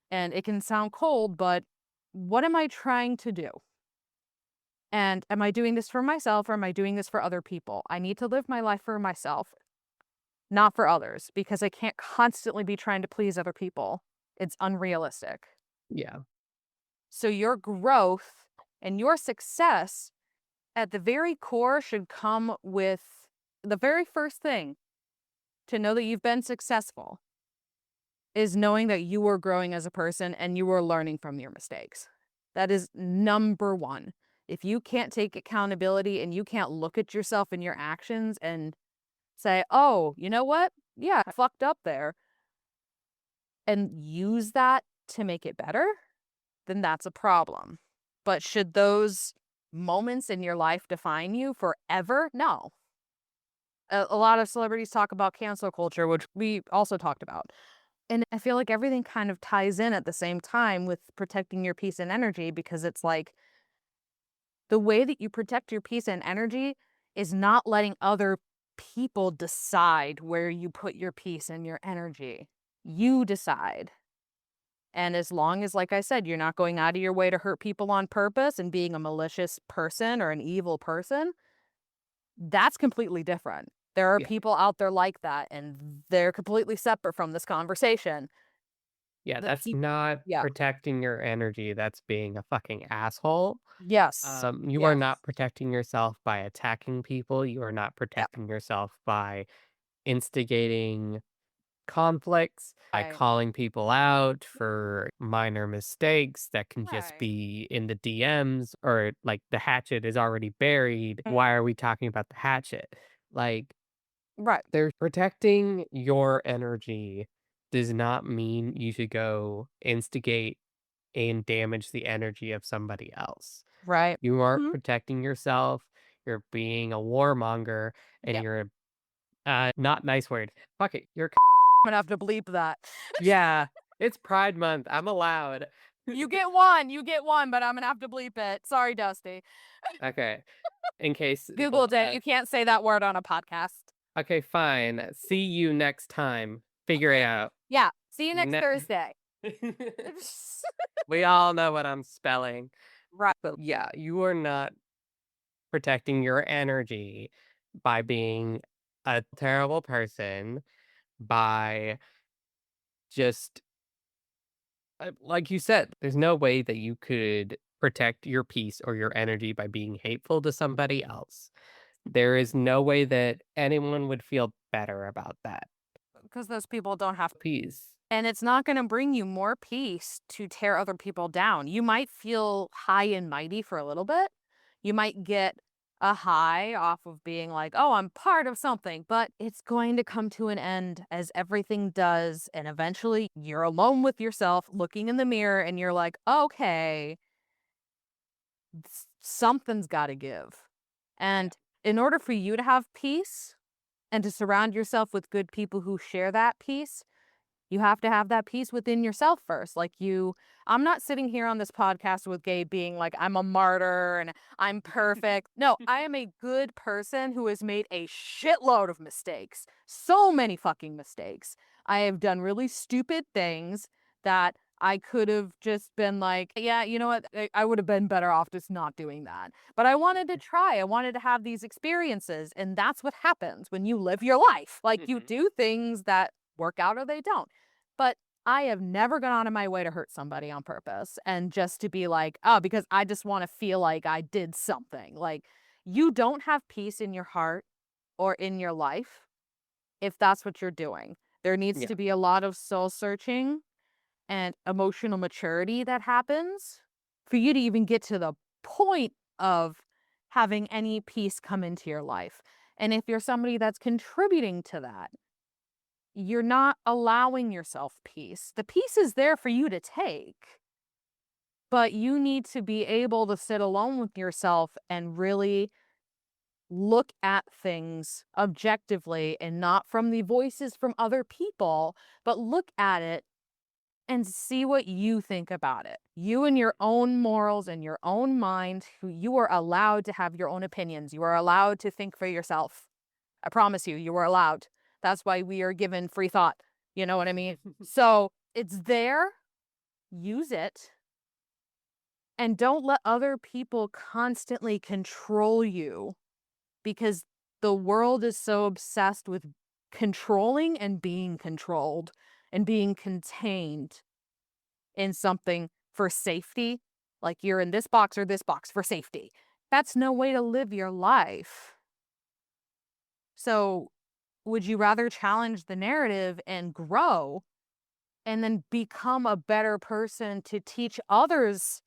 And it can sound cold, but what am I trying to do? And am I doing this for myself or am I doing this for other people? I need to live my life for myself, not for others, because I can't constantly be trying to please other people. It's unrealistic. yeah, So your growth and your success at the very core should come with the very first thing to know that you've been successful is knowing that you are growing as a person and you are learning from your mistakes. That is number one. If you can't take accountability and you can't look at yourself and your actions and say, oh, you know what? Yeah, I fucked up there and use that to make it better, then that's a problem. But should those moments in your life define you forever? No. A lot of celebrities talk about cancel culture, which we also talked about. And I feel like everything kind of ties in at the same time with protecting your peace and energy because it's like the way that you protect your peace and energy is not letting other people decide where you put your peace and your energy. You decide. And as long as, like I said, you're not going out of your way to hurt people on purpose and being a malicious person or an evil person, that's completely different. There are yeah, people out there like that, and they're completely separate from this conversation. yeah. The That's peop not Yeah. protecting your energy. That's being a fucking asshole. Yes. You are Yes. not protecting yourself by attacking people. You are not Yep. protecting yourself by instigating conflicts, by Right. calling people out for minor mistakes that can just Right. be in the DMs or like the hatchet is already buried. Mm. Why are we talking about the hatchet? Like, Right. they're protecting your energy does not mean you should go instigate and damage the energy of somebody else. Right. You aren't Mhm. protecting yourself. You're being a warmonger and Yep. you're not nice word. Fuck it. You're I'm gonna have to bleep that. yeah, it's Pride Month, I'm allowed. You get one, but I'm gonna have to bleep it. Sorry, Dusty. Okay, in case Googled it. You can't say that word on a podcast. okay, fine, see you next time, figure it out. Yeah. See you next Ne Thursday. We all know what I'm spelling, Right. but yeah, you are not protecting your energy by being a terrible person, by just like you said, there's no way that you could protect your peace or your energy by being hateful to somebody else. There is no way that anyone would feel better about that. Because those people don't have. Peace. And it's not gonna bring you more peace to tear other people down. You might feel high and mighty for a little bit. You might get a high off of being like, "Oh, I'm part of something," but it's going to come to an end as everything does, and eventually you're alone with yourself looking in the mirror and you're like, "Okay, Something's got to give. Yeah. And in order for you to have peace and to surround yourself with good people who share that peace, you have to have that peace within yourself first. I'm not sitting here on this podcast with Gabe being like, I'm a martyr and I'm perfect. No, I am a good person who has made a shitload of mistakes. So many fucking mistakes. I have done really stupid things that I could have just been like, yeah, you know what? I would have been better off just not doing that. But I wanted to try. I wanted to have these experiences. And that's what happens when you live your life. Like you Mhm. do things that work out or they don't. But I have never gone out of my way to hurt somebody on purpose and just to be like, oh, because I just want to feel like I did something. Like, you don't have peace in your heart or in your life if that's what you're doing. There needs Yeah. to be a lot of soul searching and emotional maturity that happens for you to even get to the point of having any peace come into your life. And if you're somebody that's contributing to that, you're not allowing yourself peace. The peace is there for you to take, but you need to be able to sit alone with yourself and really look at things objectively and not from the voices from other people, but look at it and see what you think about it. You and your own morals and your own mind, who you are allowed to have your own opinions. You are allowed to think for yourself. I promise you, you are allowed. That's why we are given free thought. You know what I mean? So it's there, use it, and don't let other people constantly control you because the world is so obsessed with controlling and being controlled and being contained in something for safety. Like you're in this box or this box for safety. That's no way to live your life. So, would you rather challenge the narrative and grow and then become a better person to teach others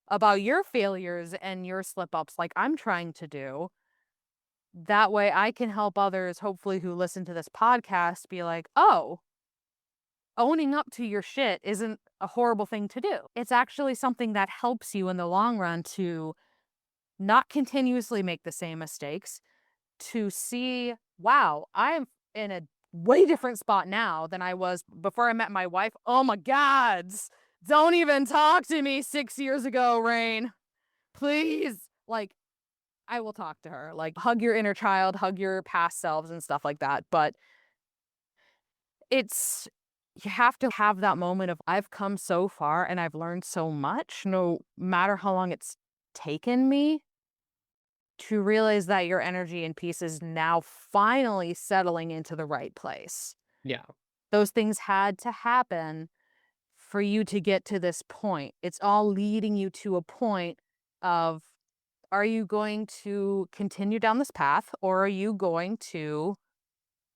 about your failures and your slip ups like I'm trying to do? That way I can help others, hopefully, who listen to this podcast be like, oh, owning up to your shit isn't a horrible thing to do. It's actually something that helps you in the long run to not continuously make the same mistakes, to see, wow, I'm in a way different spot now than I was before I met my wife. Oh my gods. Don't even talk to me 6 years ago, Rayne. Please. Like, I will talk to her. Like, hug your inner child, hug your past selves and stuff like that. But it's, you have to have that moment of, I've come so far and I've learned so much, no matter how long it's taken me to realize that your energy and peace is now finally settling into the right place. Yeah. Those things had to happen for you to get to this point. It's all leading you to a point of, are you going to continue down this path or are you going to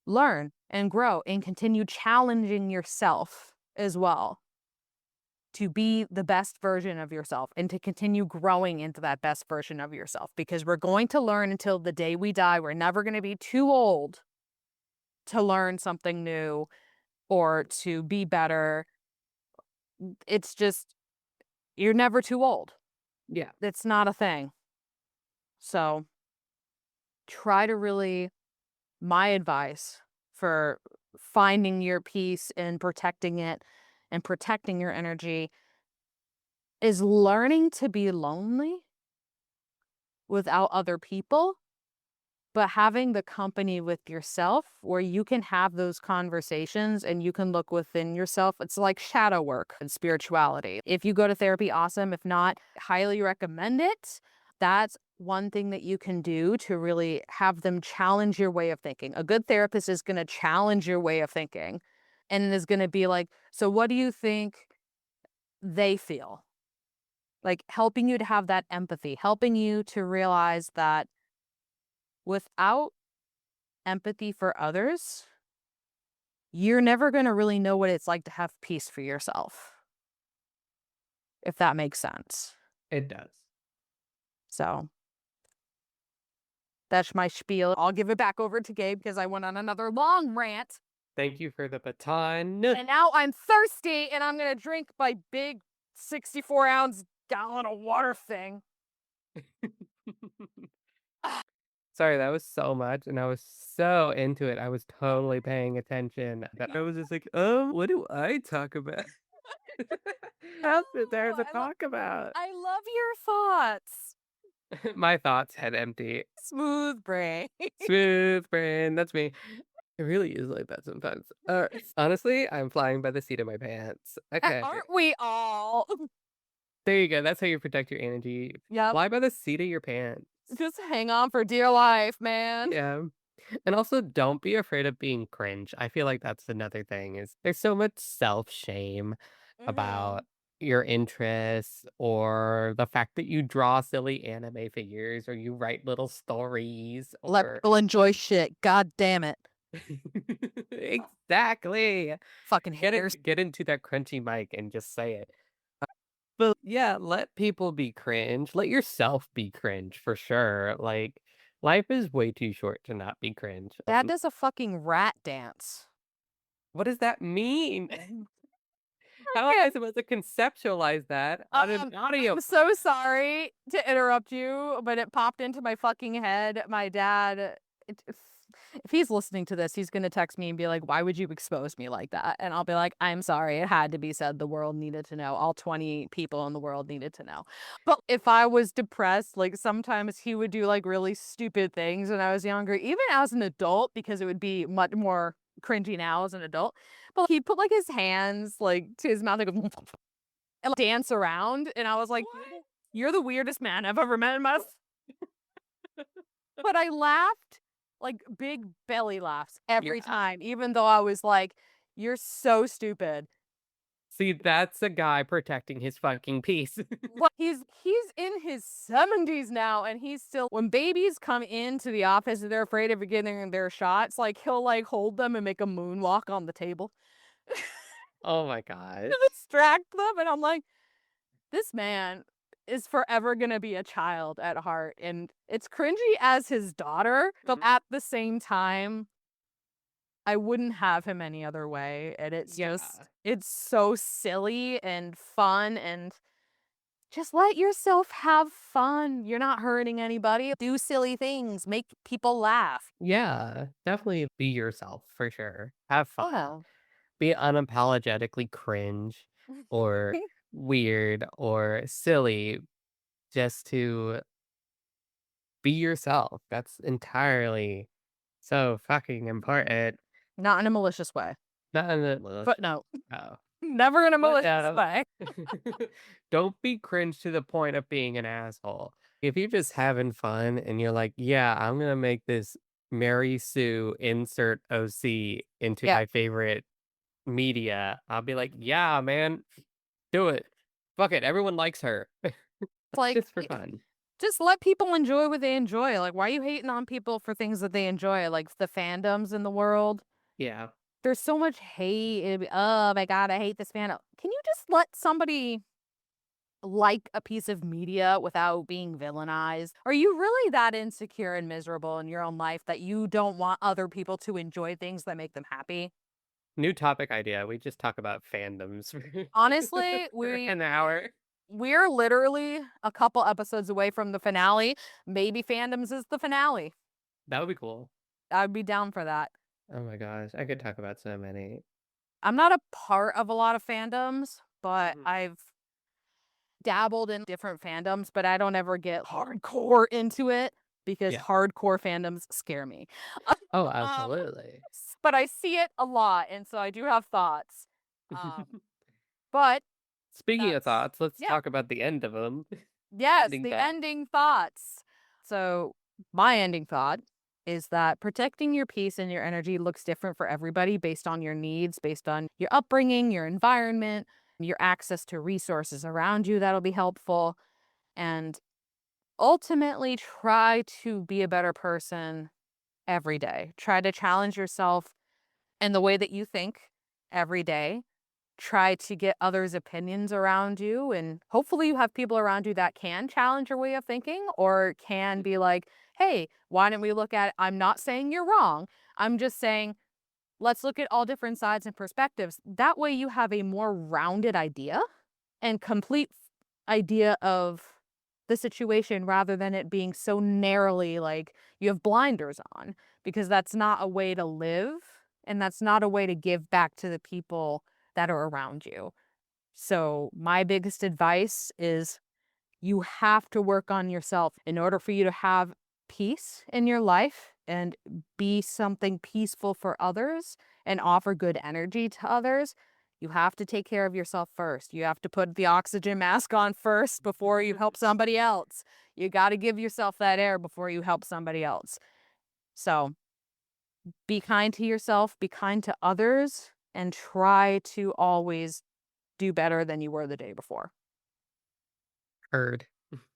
learn and grow and continue challenging yourself as well to be the best version of yourself and to continue growing into that best version of yourself? Because we're going to learn until the day we die. We're never going to be too old to learn something new or to be better. It's just, you're never too old. Yeah. It's not a thing. So try to really, my advice for finding your peace and protecting it and protecting your energy is learning to be lonely without other people, but having the company with yourself where you can have those conversations and you can look within yourself. It's like shadow work and spirituality. If you go to therapy, awesome. If not, highly recommend it. That's one thing that you can do to really have them challenge your way of thinking. A good therapist is going to challenge your way of thinking and is going to be like, so what do you think they feel? Like helping you to have that empathy, helping you to realize that without empathy for others, you're never going to really know what it's like to have peace for yourself, if that makes sense. It does. So that's my spiel. I'll give it back over to Gabe because I went on another long rant. Thank you for the baton. And now I'm thirsty and I'm going to drink my big 64-ounce gallon of water thing. Ah, Sorry, that was so much, and I was so into it. I was totally paying attention that I was just like, what do I talk about? Else is there no, to talk about?" I love your thoughts. My thoughts head empty. Smooth brain. Smooth brain, that's me. It really is like that sometimes. Honestly, I'm flying by the seat of my pants. Okay. Aren't we all? There you go, that's how you protect your energy. Yep. Fly by the seat of your pants. Just hang on for dear life, man. Yeah. And also don't be afraid of being cringe. I feel like that's another thing is there's so much self-shame Mhm. about your interests or the fact that you draw silly anime figures or you write little stories Let or people enjoy shit. God damn it. exactly. Fucking haters. Get into that crunchy mic and just say it. But yeah, let people be cringe. Let yourself be cringe for sure. Like life is way too short to not be cringe. Dad does a fucking rat dance. What does that mean? How am I Okay. supposed to conceptualize that on an audio I'm so sorry to interrupt you, but it popped into my fucking head. My dad, if he's listening to this, he's gonna text me and be like, "Why would you expose me like that?" And I'll be like, "I'm sorry. It had to be said. The world needed to know. All 20 people in the world needed to know." But if I was depressed, like sometimes he would do like really stupid things when I was younger, even as an adult, because it would be much more cringy now as an adult. But he'd put like his hands like to his mouth, like and like, dance around, and I was like, What? "You're the weirdest man I've ever met in my life." But I laughed, like, big belly laughs every Yeah. time, even though I was like, "You're so stupid." See, that's a guy protecting his fucking peace. Well, he's in his 70s now, and he's still when babies come into the office and they're afraid of getting their shots, like, he'll, like, hold them and make a moonwalk on the table Oh my gosh. to distract them, and I'm like, "This man is forever gonna be a child at heart," and it's cringy as his daughter, but Mhm. at the same time, I wouldn't have him any other way, and Yeah. it's so silly and fun, and just let yourself have fun. You're not hurting anybody. Do silly things, make people laugh. Yeah. Definitely be yourself for sure. Have fun. Yeah. Be unapologetically cringe or weird or silly just to be yourself. That's entirely so fucking important. Not in a malicious way. Not in the Footnote. oh. Never in a But malicious way. don't be cringe to the point of being an asshole. If you're just having fun and you're like, "Yeah, I'm gonna make this Mary Sue insert OC into Yeah. my favorite media," I'll be like, "Yeah, man, do it. Fuck it, everyone likes her." It's like Just for fun. just let people enjoy what they enjoy. Like, why are you hating on people for things that they enjoy? Like the fandoms in the world. Yeah. There's so much hate. Oh my god, I hate this fandom. Can you just let somebody like a piece of media without being villainized? Are you really that insecure and miserable in your own life that you don't want other people to enjoy things that make them happy? New topic idea, we just talk about fandoms Honestly, for an hour. we're literally a couple episodes away from the finale. Maybe fandoms is the finale. That would be cool. I'd be down for that. Oh my gosh, I could talk about so many. I'm not a part of a lot of fandoms, but Mhm. I've dabbled in different fandoms, but I don't ever get hardcore into it because Yeah. hardcore fandoms scare me. Oh, Um, absolutely. but I see it a lot, and so I do have thoughts. But Speaking of that's thoughts, let's yeah. talk about the end of them. Yes, Ending the that. ending thoughts. So, my ending thought is that protecting your peace and your energy looks different for everybody based on your needs, based on your upbringing, your environment, your access to resources around you that'll be helpful. And ultimately, try to be a better person every day. Try to challenge yourself in the way that you think every day. Try to get others' opinions around you, and hopefully you have people around you that can challenge your way of thinking or can be like, "Hey, why don't we look at I'm not saying you're wrong. I'm just saying let's look at all different sides and perspectives." That way you have a more rounded idea and complete idea of the situation rather than it being so narrowly like you have blinders on, because that's not a way to live and that's not a way to give back to the people that are around you. So, my biggest advice is you have to work on yourself in order for you to have peace in your life and be something peaceful for others and offer good energy to others. You have to take care of yourself first. You have to put the oxygen mask on first before you help somebody else. You got to give yourself that air before you help somebody else. So be kind to yourself, be kind to others, and try to always do better than you were the day before. Heard.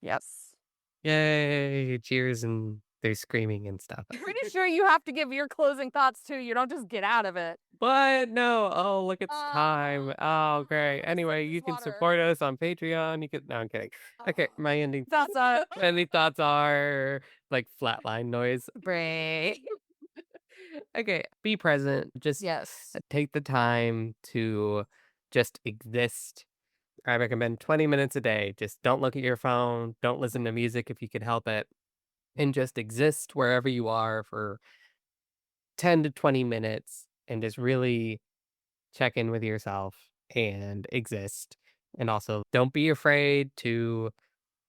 Yes. Yay! Cheers and there's screaming and stuff. Pretty sure you have to give your closing thoughts too. You don't just get out of it. What? No. Oh, look, it's time. Oh, great. Sip Anyway, this you can water. support us on Patreon. You can. No, I'm kidding. Okay, my ending. Thoughts on Any thoughts are like flatline noise. break. Okay, be present. Just Yes. take the time to just exist. I recommend 20 minutes a day. Just don't look at your phone. Don't listen to music if you can help it. And just exist wherever you are for 10 to 20 minutes and just really check in with yourself and exist. And also, don't be afraid to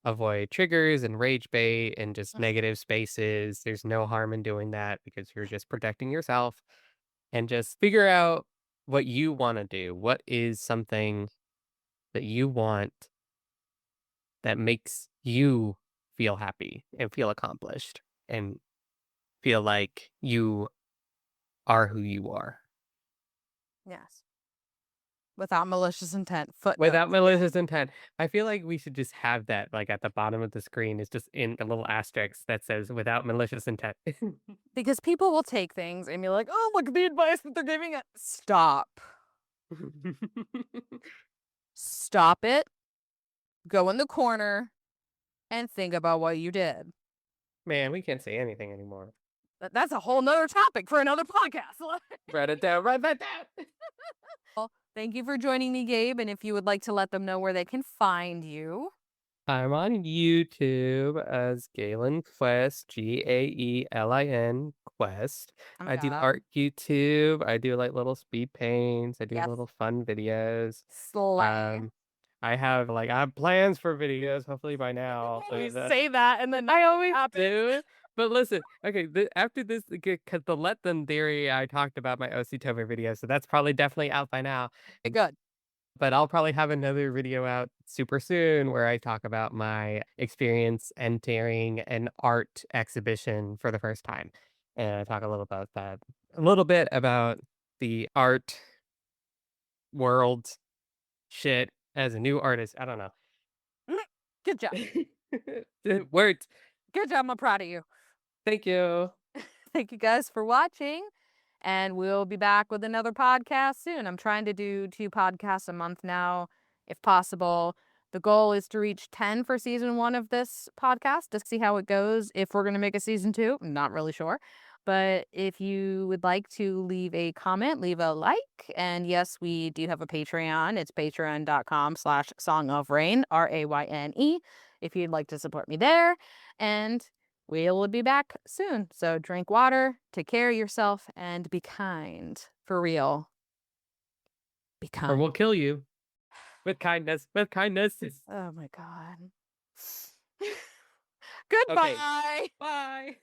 avoid triggers and rage bait and just negative spaces. There's no harm in doing that because you're just protecting yourself and just figure out what you want to do. What is something that you want that makes you feel happy and feel accomplished and feel like you are who you are. Yes. Without malicious intent. Footnote. Without malicious intent. I feel like we should just have that, like, at the bottom of the screen is just in a little asterisk that says "without malicious intent." Because people will take things and be like, oh, look at the advice that they're giving it. Stop. Stop it. Go in the corner and think about what you did. Man, we can't say anything anymore. That's a whole nother topic for another podcast. Write it down, write that down. Well, thank you for joining me, Gabe. And if you would like to let them know where they can find you. I'm on YouTube as Galen Quest, Gaelin Quest. Oh my I do God. art YouTube. I do like little speed paints. I do Yes. little fun videos. Slay. Um, I have plans for videos. Hopefully by now. So Always that say that, and then I always happens. do. But listen, okay, after this, because the let them theory, I talked about my OC Tover video, so that's probably definitely out by now. Good. But I'll probably have another video out super soon where I talk about my experience entering an art exhibition for the first time. And I talk a little about that, a little bit about the art world shit as a new artist. I don't know. Good job. It worked. Good job. I'm proud of you. Thank you. Thank you guys for watching. And we'll be back with another podcast soon. I'm trying to do 2 podcasts a month now, if possible. The goal is to reach 10 for season 1 of this podcast to see how it goes. If we're going to make a season 2, I'm not really sure. But if you would like to leave a comment, leave a like. And yes, we do have a Patreon. It's patreon.com/Song of Rayne, Rayne, if you'd like to support me there. And we'll be back soon. So drink water, take care of yourself, and be kind. For real. Be Or we'll kind. kill you with kindness. With kindness. Oh my God. Okay. Goodbye. Bye.